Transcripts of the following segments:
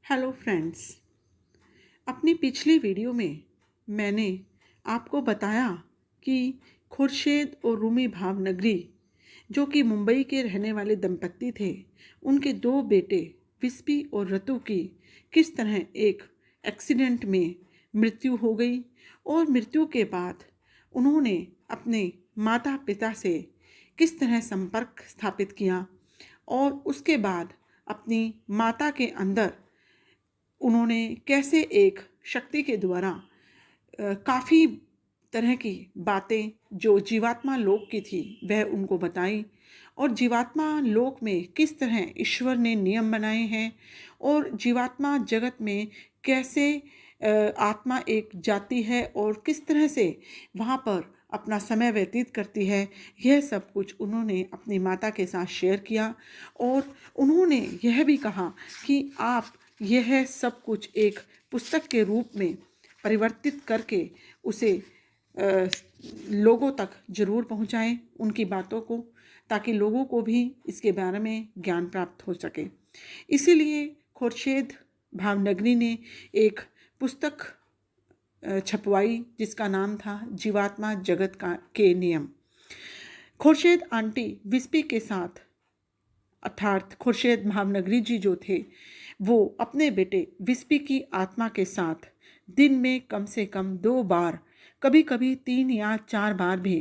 Hello friends. अपनी पिछली video में मैंने आपको बताया कि खुर्शेद और रूमी भावनगरी जो कि मुंबई के रहने वाले दंपत्ति थे, उनके दो बेटे विस्पी और रतु की किस तरह एक एक्सीडेंट में मृत्यु हो गई और मृत्यु के बाद उन्होंने अपने माता पिता से किस तरह संपर्क स्थापित किया और उसके बाद अपनी माता के अंदर उन्होंने कैसे एक शक्ति के द्वारा काफ़ी तरह की बातें जो जीवात्मा लोक की थी वह उनको बताई और जीवात्मा लोक में किस तरह ईश्वर ने नियम बनाए हैं और जीवात्मा जगत में कैसे आत्मा एक जाती है और किस तरह से वहाँ पर अपना समय व्यतीत करती है, यह सब कुछ उन्होंने अपनी माता के साथ शेयर किया। और उन्होंने यह भी कहा कि आप यह सब कुछ एक पुस्तक के रूप में परिवर्तित करके उसे लोगों तक जरूर पहुंचाएं, उनकी बातों को, ताकि लोगों को भी इसके बारे में ज्ञान प्राप्त हो सके। इसीलिए खुर्शेद भावनगरी ने एक पुस्तक छपवाई जिसका नाम था जीवात्मा जगत के नियम। खुर्शेद आंटी विस्पी के साथ अर्थात खुर्शेद भावनगरी जी जो थे वो अपने बेटे विस्पी की आत्मा के साथ दिन में कम से कम 2 बार, कभी कभी 3 या 4 बार भी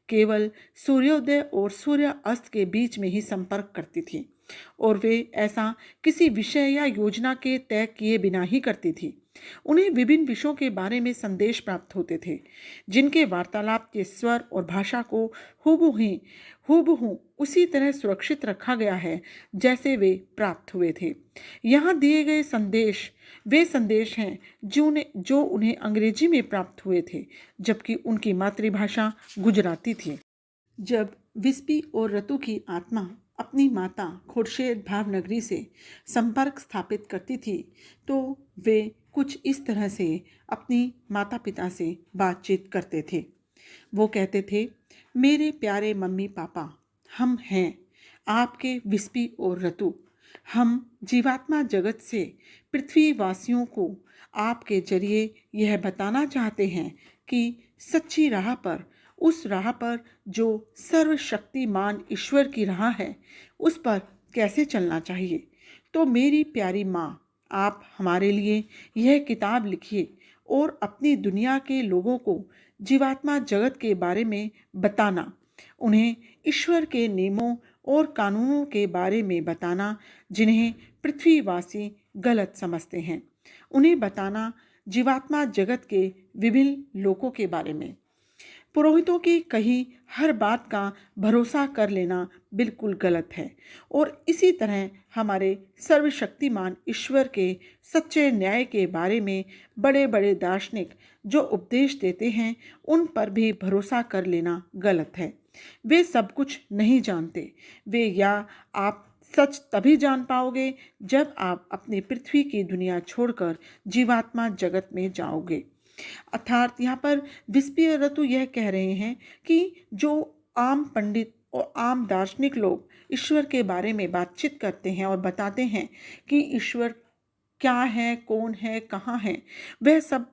केवल सूर्योदय और सूर्य अस्त के बीच में ही संपर्क करती थी और वे ऐसा किसी विषय या योजना के तय किए बिना ही करती थी। उन्हें विभिन्न विषयों के बारे में संदेश प्राप्त होते थे जिनके वार्तालाप के स्वर और भाषा को हूबहू उसी तरह सुरक्षित रखा गया है जैसे वे प्राप्त हुए थे। यहाँ दिए गए संदेश वे संदेश हैं जो उन्हें अंग्रेजी में प्राप्त हुए थे जबकि उनकी मातृभाषा गुजराती थी। जब विस्पी और रतु की आत्मा अपनी माता खुर्शेद भावनगरी से संपर्क स्थापित करती थी तो वे कुछ इस तरह से अपनी माता पिता से बातचीत करते थे। वो कहते थे, मेरे प्यारे मम्मी पापा, हम हैं आपके विस्पी और रतु। हम जीवात्मा जगत से पृथ्वी वासियों को आपके जरिए यह बताना चाहते हैं कि सच्ची राह पर, उस राह पर जो सर्वशक्तिमान ईश्वर की राह है, उस पर कैसे चलना चाहिए। तो मेरी प्यारी माँ, आप हमारे लिए यह किताब लिखिए और अपनी दुनिया के लोगों को जीवात्मा जगत के बारे में बताना, उन्हें ईश्वर के नियमों और कानूनों के बारे में बताना जिन्हें पृथ्वीवासी गलत समझते हैं, उन्हें बताना जीवात्मा जगत के विभिन्न लोकों के बारे में। पुरोहितों की कही हर बात का भरोसा कर लेना बिल्कुल गलत है और इसी तरह हमारे सर्वशक्तिमान ईश्वर के सच्चे न्याय के बारे में बड़े बड़े दार्शनिक जो उपदेश देते हैं उन पर भी भरोसा कर लेना गलत है। वे सब कुछ नहीं जानते। वे या आप सच तभी जान पाओगे जब आप अपनी पृथ्वी की दुनिया छोड़कर जीवात्मा जगत में जाओगे। अर्थात यहाँ पर विस्पी और रतु यह कह रहे हैं कि जो आम पंडित और आम दार्शनिक लोग ईश्वर के बारे में बातचीत करते हैं और बताते हैं कि ईश्वर क्या है, कौन है, कहाँ है, वह सब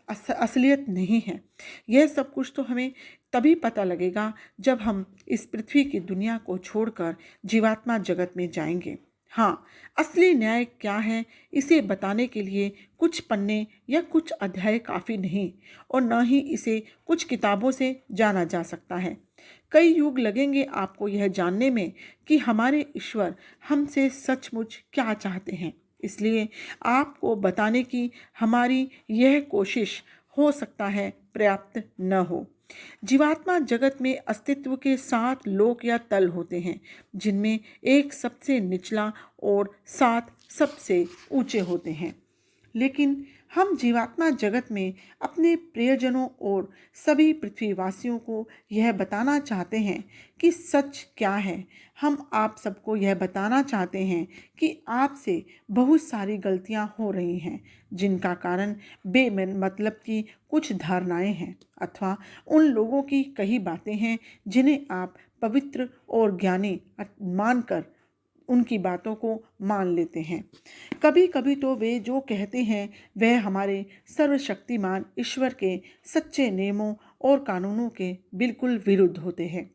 असलियत नहीं है। यह सब कुछ तो हमें तभी पता लगेगा जब हम इस पृथ्वी की दुनिया को छोड़कर जीवात्मा जगत में जाएंगे। हाँ, असली न्याय क्या है इसे बताने के लिए कुछ पन्ने या कुछ अध्याय काफ़ी नहीं और न ही इसे कुछ किताबों से जाना जा सकता है। कई युग लगेंगे आपको यह जानने में कि हमारे ईश्वर हमसे सचमुच क्या चाहते हैं। इसलिए आपको बताने की हमारी यह कोशिश हो सकता है पर्याप्त न हो। जीवात्मा जगत में अस्तित्व के 7 लोक या तल होते हैं जिनमें एक सबसे निचला और 7 सबसे ऊंचे होते हैं। लेकिन हम जीवात्मा जगत में अपने प्रियजनों और सभी पृथ्वीवासियों को यह बताना चाहते हैं कि सच क्या है। हम आप सबको यह बताना चाहते हैं कि आपसे बहुत सारी गलतियां हो रही हैं जिनका कारण बेमतलब की कुछ धारणाएं हैं अथवा उन लोगों की कही बातें हैं जिन्हें आप पवित्र और ज्ञानी मानकर उनकी बातों को मान लेते हैं। कभी कभी तो वे जो कहते हैं वह हमारे सर्वशक्तिमान ईश्वर के सच्चे नियमों और कानूनों के बिल्कुल विरुद्ध होते हैं।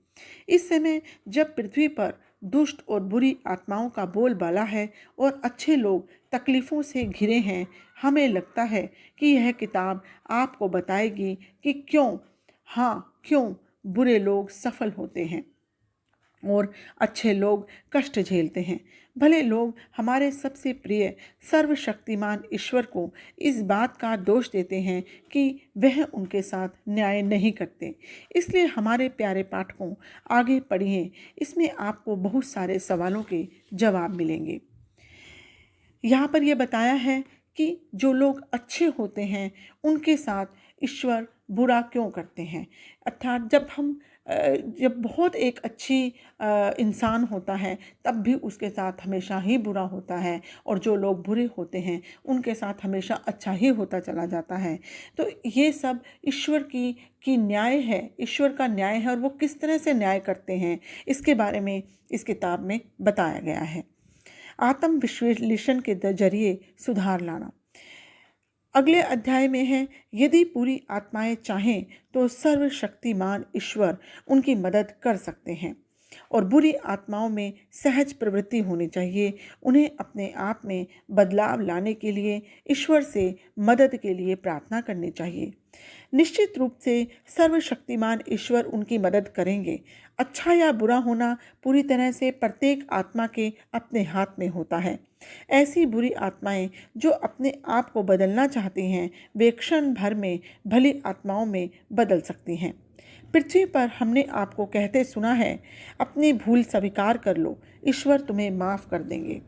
इस समय जब पृथ्वी पर दुष्ट और बुरी आत्माओं का बोलबाला है और अच्छे लोग तकलीफ़ों से घिरे हैं, हमें लगता है कि यह किताब आपको बताएगी कि क्यों बुरे लोग सफल होते हैं और अच्छे लोग कष्ट झेलते हैं। भले लोग हमारे सबसे प्रिय सर्वशक्तिमान ईश्वर को इस बात का दोष देते हैं कि वह उनके साथ न्याय नहीं करते। इसलिए हमारे प्यारे पाठकों, आगे पढ़िए, इसमें आपको बहुत सारे सवालों के जवाब मिलेंगे। यहाँ पर यह बताया है कि जो लोग अच्छे होते हैं उनके साथ ईश्वर बुरा क्यों करते हैं। अर्थात जब बहुत एक अच्छी इंसान होता है तब भी उसके साथ हमेशा ही बुरा होता है, और जो लोग बुरे होते हैं उनके साथ हमेशा अच्छा ही होता चला जाता है। तो ये सब ईश्वर की न्याय है, ईश्वर का न्याय है, और वो किस तरह से न्याय करते हैं इसके बारे में इस किताब में बताया गया है। आत्म विश्लेषण के जरिए सुधार लाना। अगले अध्याय में है, यदि पूरी आत्माएं चाहें तो सर्वशक्तिमान ईश्वर उनकी मदद कर सकते हैं, और बुरी आत्माओं में सहज प्रवृत्ति होनी चाहिए। उन्हें अपने आप में बदलाव लाने के लिए ईश्वर से मदद के लिए प्रार्थना करनी चाहिए। निश्चित रूप से सर्वशक्तिमान ईश्वर उनकी मदद करेंगे। अच्छा या बुरा होना पूरी तरह से प्रत्येक आत्मा के अपने हाथ में होता है। ऐसी बुरी आत्माएं जो अपने आप को बदलना चाहती हैं, वे क्षण भर में भली आत्माओं में बदल सकती हैं। पृथ्वी पर हमने आपको कहते सुना है, अपनी भूल स्वीकार कर लो, ईश्वर तुम्हें माफ़ कर देंगे।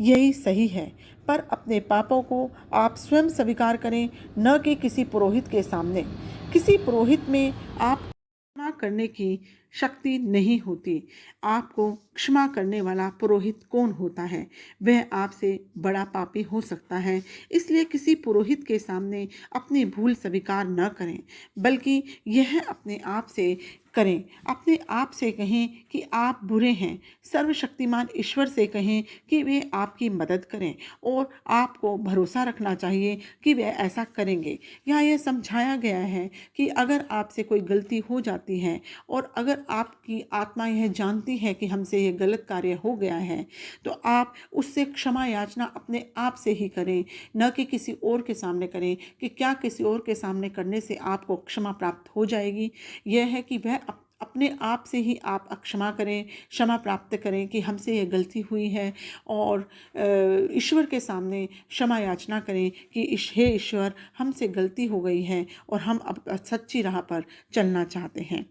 यही सही है, पर अपने पापों को आप स्वयं स्वीकार करें, न कि किसी पुरोहित के सामने। किसी पुरोहित में आप क्षमा करने की शक्ति नहीं होती। आपको क्षमा करने वाला पुरोहित कौन होता है? वह आपसे बड़ा पापी हो सकता है। इसलिए किसी पुरोहित के सामने अपनी भूल स्वीकार न करें, बल्कि यह अपने आप से करें। अपने आप से कहें कि आप बुरे हैं, सर्वशक्तिमान ईश्वर से कहें कि वे आपकी मदद करें, और आपको भरोसा रखना चाहिए कि वे ऐसा करेंगे। यहाँ यह समझाया गया है कि अगर आपसे कोई गलती हो जाती है और अगर आपकी आत्मा यह जानती है कि हमसे यह गलत कार्य हो गया है, तो आप उससे क्षमा याचना अपने आप से ही करें, न कि किसी और के सामने करें। कि क्या किसी और के सामने करने से आपको क्षमा प्राप्त हो जाएगी? यह है कि वह अपने आप से ही आप क्षमा करें, क्षमा प्राप्त करें कि हमसे यह गलती हुई है, और ईश्वर के सामने क्षमा याचना करें कि हे ईश्वर, हमसे गलती हो गई है और हम अब सच्ची राह पर चलना चाहते हैं।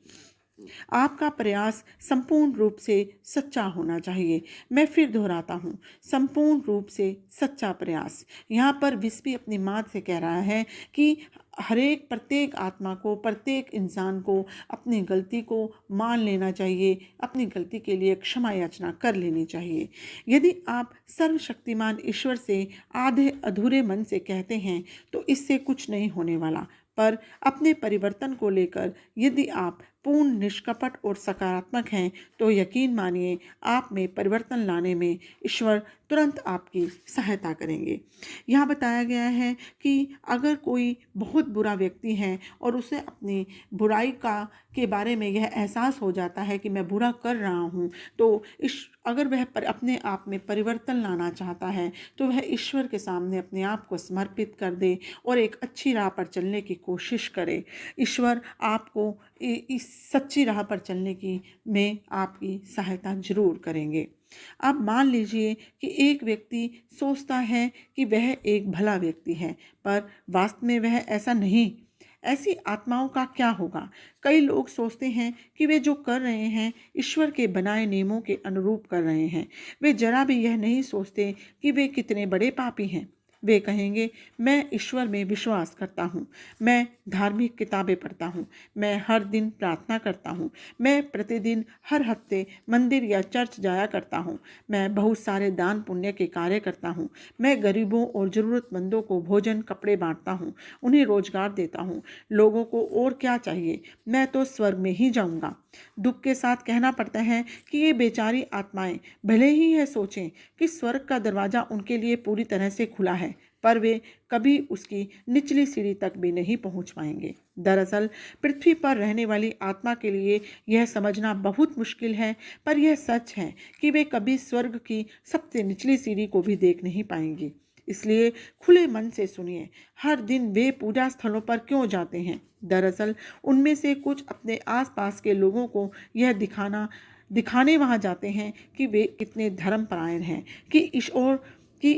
आपका प्रयास संपूर्ण रूप से सच्चा होना चाहिए। मैं फिर दोहराता हूँ, संपूर्ण रूप से सच्चा प्रयास। यहाँ पर विस्पी अपनी माँ से कह रहा है कि प्रत्येक आत्मा को, प्रत्येक इंसान को अपनी गलती को मान लेना चाहिए, अपनी गलती के लिए क्षमा याचना कर लेनी चाहिए। यदि आप सर्वशक्तिमान ईश्वर से आधे अधूरे मन से कहते हैं तो इससे कुछ नहीं होने वाला, पर अपने परिवर्तन को लेकर यदि आप पूर्ण निष्कपट और सकारात्मक हैं तो यकीन मानिए, आप में परिवर्तन लाने में ईश्वर तुरंत आपकी सहायता करेंगे। यहाँ बताया गया है कि अगर कोई बहुत बुरा व्यक्ति है और उसे अपनी बुराई के बारे में यह एहसास हो जाता है कि मैं बुरा कर रहा हूँ, तो अगर वह अपने आप में परिवर्तन लाना चाहता है तो वह ईश्वर के सामने अपने आप को समर्पित कर दे और एक अच्छी राह पर चलने की कोशिश करे। ईश्वर आपको इस सच्ची राह पर चलने की में आपकी सहायता जरूर करेंगे। अब मान लीजिए कि एक व्यक्ति सोचता है कि वह एक भला व्यक्ति है, पर वास्तव में वह ऐसा नहीं। ऐसी आत्माओं का क्या होगा? कई लोग सोचते हैं कि वे जो कर रहे हैं ईश्वर के बनाए नियमों के अनुरूप कर रहे हैं। वे जरा भी यह नहीं सोचते कि वे कितने बड़े पापी हैं। वे कहेंगे, मैं ईश्वर में विश्वास करता हूँ, मैं धार्मिक किताबें पढ़ता हूँ, मैं हर दिन प्रार्थना करता हूँ, मैं प्रतिदिन हर हफ्ते मंदिर या चर्च जाया करता हूँ, मैं बहुत सारे दान पुण्य के कार्य करता हूँ, मैं गरीबों और ज़रूरतमंदों को भोजन कपड़े बांटता हूँ, उन्हें रोजगार देता हूँ। लोगों को और क्या चाहिए, मैं तो स्वर्ग में ही जाऊँगा। दुख के साथ कहना पड़ता है कि ये बेचारी आत्माएं भले ही यह सोचें कि स्वर्ग का दरवाज़ा उनके लिए पूरी तरह से खुला है, पर वे कभी उसकी निचली सीढ़ी तक भी नहीं पहुंच पाएंगे। दरअसल पृथ्वी पर रहने वाली आत्मा के लिए यह समझना बहुत मुश्किल है, पर यह सच है कि वे कभी स्वर्ग की सबसे निचली सीढ़ी को भी देख नहीं पाएंगी। इसलिए खुले मन से सुनिए, हर दिन वे पूजा स्थलों पर क्यों जाते हैं। दरअसल उनमें से कुछ अपने आसपास के लोगों को यह दिखाने वहाँ जाते हैं कि वे कितने धर्मपरायण हैं, कि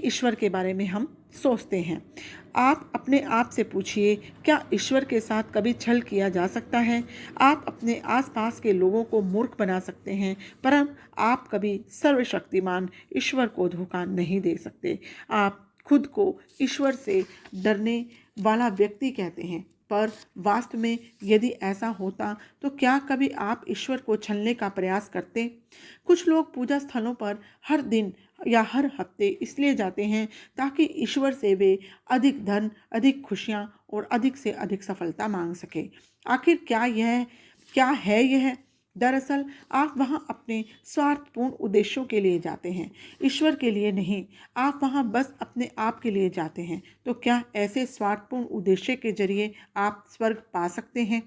ईश्वर के बारे में हम सोचते हैं। आप अपने आप से पूछिए, क्या ईश्वर के साथ कभी छल किया जा सकता है? आप अपने आसपास के लोगों को मूर्ख बना सकते हैं, पर आप कभी सर्वशक्तिमान ईश्वर को धोखा नहीं दे सकते। आप खुद को ईश्वर से डरने वाला व्यक्ति कहते हैं, पर वास्तव में यदि ऐसा होता तो क्या कभी आप ईश्वर को छलने का प्रयास करते? कुछ लोग पूजा स्थलों पर हर दिन या हर हफ्ते इसलिए जाते हैं ताकि ईश्वर से वे अधिक धन, अधिक खुशियाँ और अधिक से अधिक सफलता मांग सके। आखिर क्या है यह? दरअसल आप वहाँ अपने स्वार्थपूर्ण उद्देश्यों के लिए जाते हैं, ईश्वर के लिए नहीं। आप वहाँ बस अपने आप के लिए जाते हैं। तो क्या ऐसे स्वार्थपूर्ण उद्देश्य के जरिए आप स्वर्ग पा सकते हैं?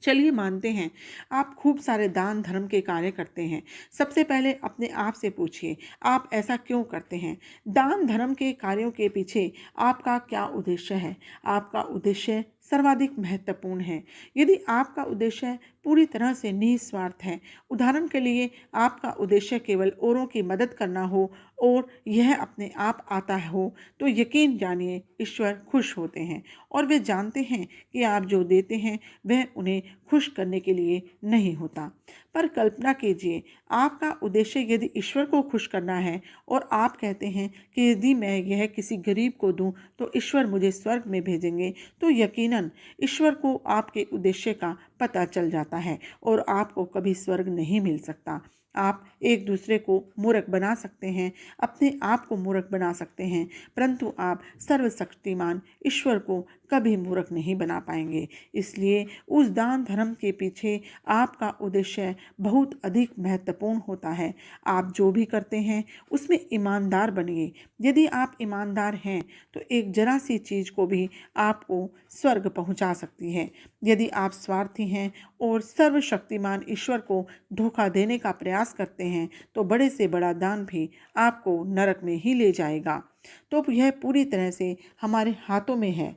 चलिए मानते हैं आप खूब सारे दान धर्म के कार्य करते हैं। सबसे पहले अपने आप से पूछिए, आप ऐसा क्यों करते हैं? दान धर्म के कार्यों के पीछे आपका क्या उद्देश्य है? आपका उद्देश्य सर्वाधिक महत्वपूर्ण है। यदि आपका उद्देश्य पूरी तरह से निस्वार्थ है, उदाहरण के लिए आपका उद्देश्य केवल औरों की मदद करना हो और यह अपने आप आता हो, तो यकीन जानिए ईश्वर खुश होते हैं और वे जानते हैं कि आप जो देते हैं वह उन्हें खुश करने के लिए नहीं होता। पर कल्पना कीजिए, आपका उद्देश्य यदि ईश्वर को खुश करना है और आप कहते हैं कि यदि मैं यह किसी गरीब को दूं तो ईश्वर मुझे स्वर्ग में भेजेंगे, तो यकीनन ईश्वर को आपके उद्देश्य का पता चल जाता है और आपको कभी स्वर्ग नहीं मिल सकता। आप एक दूसरे को मूर्ख बना सकते हैं, अपने आप को मूर्ख बना सकते हैं, परंतु आप सर्वशक्तिमान ईश्वर को कभी मूर्ख नहीं बना पाएंगे। इसलिए उस दान धर्म के पीछे आपका उद्देश्य बहुत अधिक महत्वपूर्ण होता है। आप जो भी करते हैं उसमें ईमानदार बनिए। यदि आप ईमानदार हैं तो एक जरा सी चीज़ को भी आपको स्वर्ग पहुंचा सकती है। यदि आप स्वार्थी हैं और सर्वशक्तिमान ईश्वर को धोखा देने का प्रयास करते हैं तो बड़े से बड़ा दान भी आपको नरक में ही ले जाएगा। तो यह पूरी तरह से हमारे हाथों में है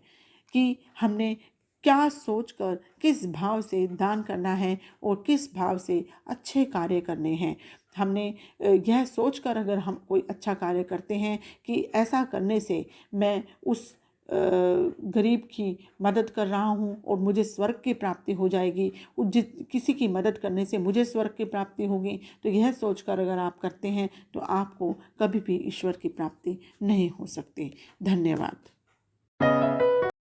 कि हमने क्या सोचकर किस भाव से दान करना है और किस भाव से अच्छे कार्य करने हैं। हमने यह सोचकर अगर हम कोई अच्छा कार्य करते हैं कि ऐसा करने से मैं उस गरीब की मदद कर रहा हूँ और मुझे स्वर्ग की प्राप्ति हो जाएगी, किसी की मदद करने से मुझे स्वर्ग की प्राप्ति होगी, तो यह सोचकर अगर आप करते हैं तो आपको कभी भी ईश्वर की प्राप्ति नहीं हो सकती। धन्यवाद।